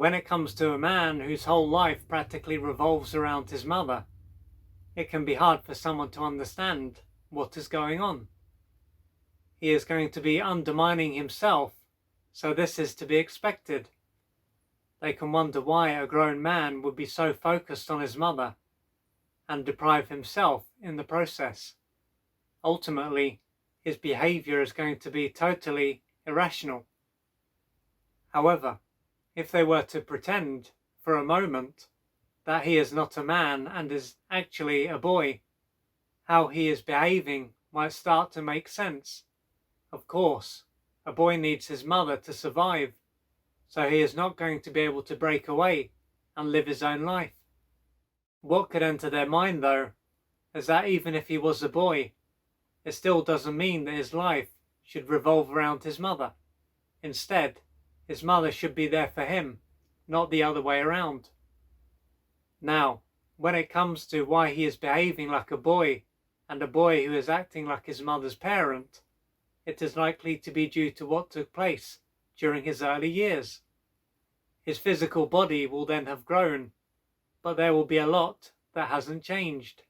When it comes to a man whose whole life practically revolves around his mother, it can be hard for someone to understand what is going on. He is going to be undermining himself, so this is to be expected. They can wonder why a grown man would be so focused on his mother and deprive himself in the process. Ultimately, his behavior is going to be totally irrational. However, if they were to pretend for a moment that he is not a man and is actually a boy, how he is behaving might start to make sense. Of course, a boy needs his mother to survive, so he is not going to be able to break away and live his own life. What could enter their mind, though, is that even if he was a boy, it still doesn't mean that his life should revolve around his mother. Instead, his mother should be there for him, not the other way around. Now, when it comes to why he is behaving like a boy and a boy who is acting like his mother's parent, it is likely to be due to what took place during his early years. His physical body will then have grown, but there will be a lot that hasn't changed.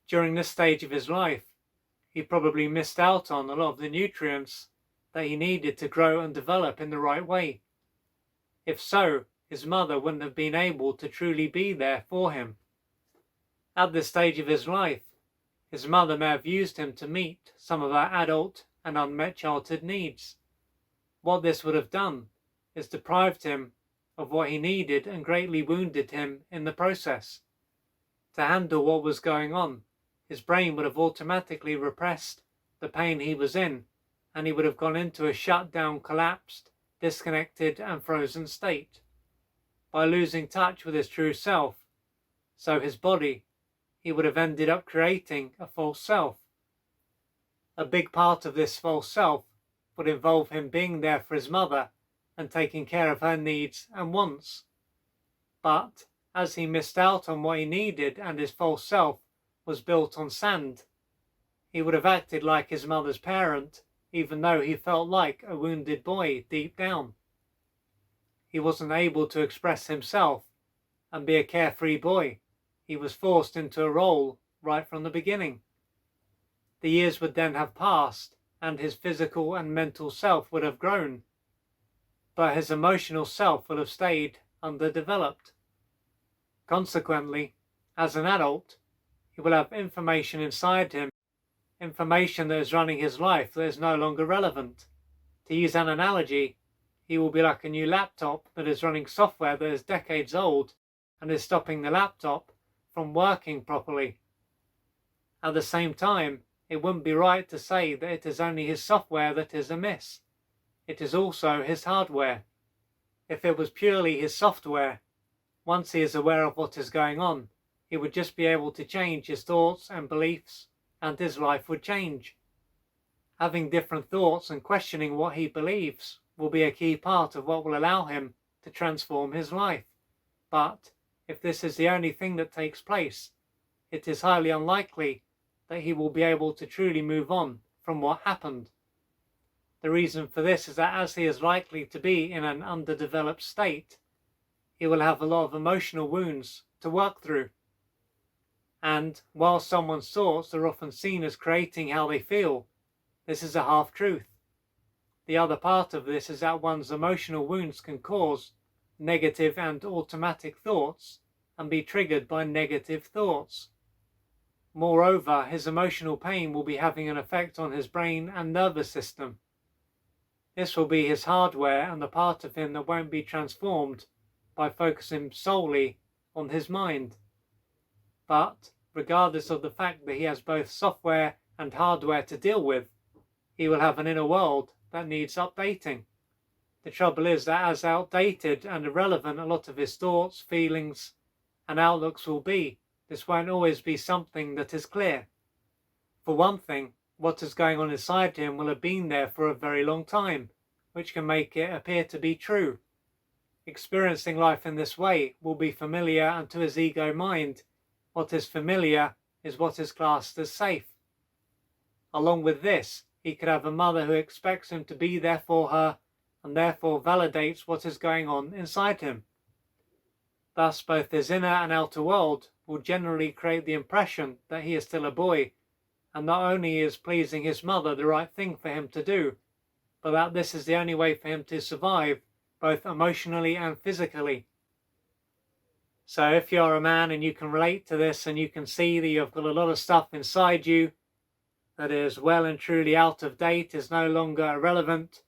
During this stage of his life, he probably missed out on a lot of the nutrients that he needed to grow and develop in the right way. If so, his mother wouldn't have been able to truly be there for him. At this stage of his life, his mother may have used him to meet some of her adult and unmet childhood needs. What this would have done is deprived him of what he needed and greatly wounded him in the process. To handle what was going on, his brain would have automatically repressed the pain he was in, and he would have gone into a shut down, collapsed, disconnected and frozen state. By losing touch with his true self, so his body, he would have ended up creating a false self. A big part of this false self would involve him being there for his mother and taking care of her needs and wants. But as he missed out on what he needed and his false self was built on sand, he would have acted like his mother's parent, even though he felt like a wounded boy deep down. He wasn't able to express himself and be a carefree boy. He was forced into a role right from the beginning. The years would then have passed and his physical and mental self would have grown, but his emotional self would have stayed underdeveloped. Consequently, as an adult, he will have information inside him, information that is running his life that is no longer relevant. To use an analogy, he will be like a new laptop that is running software that is decades old and is stopping the laptop from working properly. At the same time, it wouldn't be right to say that it is only his software that is amiss. It is also his hardware. If it was purely his software, once he is aware of what is going on, he would just be able to change his thoughts and beliefs, and his life would change. Having different thoughts and questioning what he believes will be a key part of what will allow him to transform his life. But if this is the only thing that takes place, it is highly unlikely that he will be able to truly move on from what happened. The reason for this is that as he is likely to be in an underdeveloped state, he will have a lot of emotional wounds to work through. And while someone's thoughts are often seen as creating how they feel, this is a half-truth. The other part of this is that one's emotional wounds can cause negative and automatic thoughts and be triggered by negative thoughts. Moreover, his emotional pain will be having an effect on his brain and nervous system. This will be his hardware and the part of him that won't be transformed by focusing solely on his mind. But regardless of the fact that he has both software and hardware to deal with, he will have an inner world that needs updating. The trouble is that as outdated and irrelevant a lot of his thoughts, feelings, and outlooks will be, this won't always be something that is clear. For one thing, what is going on inside him will have been there for a very long time, which can make it appear to be true. Experiencing life in this way will be familiar, and to his ego mind, what is familiar is what is classed as safe. Along with this, he could have a mother who expects him to be there for her and therefore validates what is going on inside him. Thus, both his inner and outer world will generally create the impression that he is still a boy, and not only is pleasing his mother the right thing for him to do, but that this is the only way for him to survive, both emotionally and physically. So if you're a man and you can relate to this and you can see that you've got a lot of stuff inside you that is well and truly out of date, is no longer irrelevant,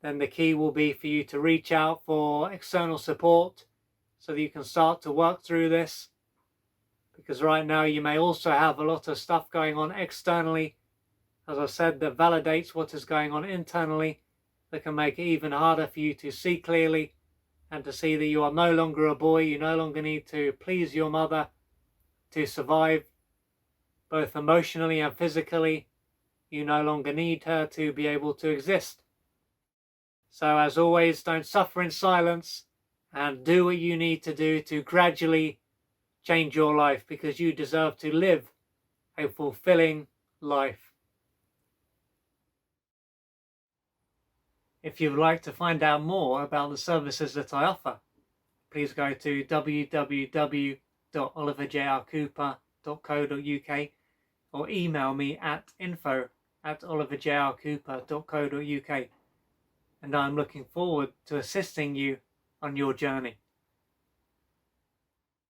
then the key will be for you to reach out for external support so that you can start to work through this. Because right now you may also have a lot of stuff going on externally, as I said, that validates what is going on internally, that can make it even harder for you to see clearly and to see that you are no longer a boy. You no longer need to please your mother to survive, both emotionally and physically. You no longer need her to be able to exist. So as always, don't suffer in silence and do what you need to do to gradually change your life, because you deserve to live a fulfilling life. If you would like to find out more about the services that I offer, please go to www.oliverjrcooper.co.uk or email me at info@oliverjrcooper.co.uk, and I'm looking forward to assisting you on your journey.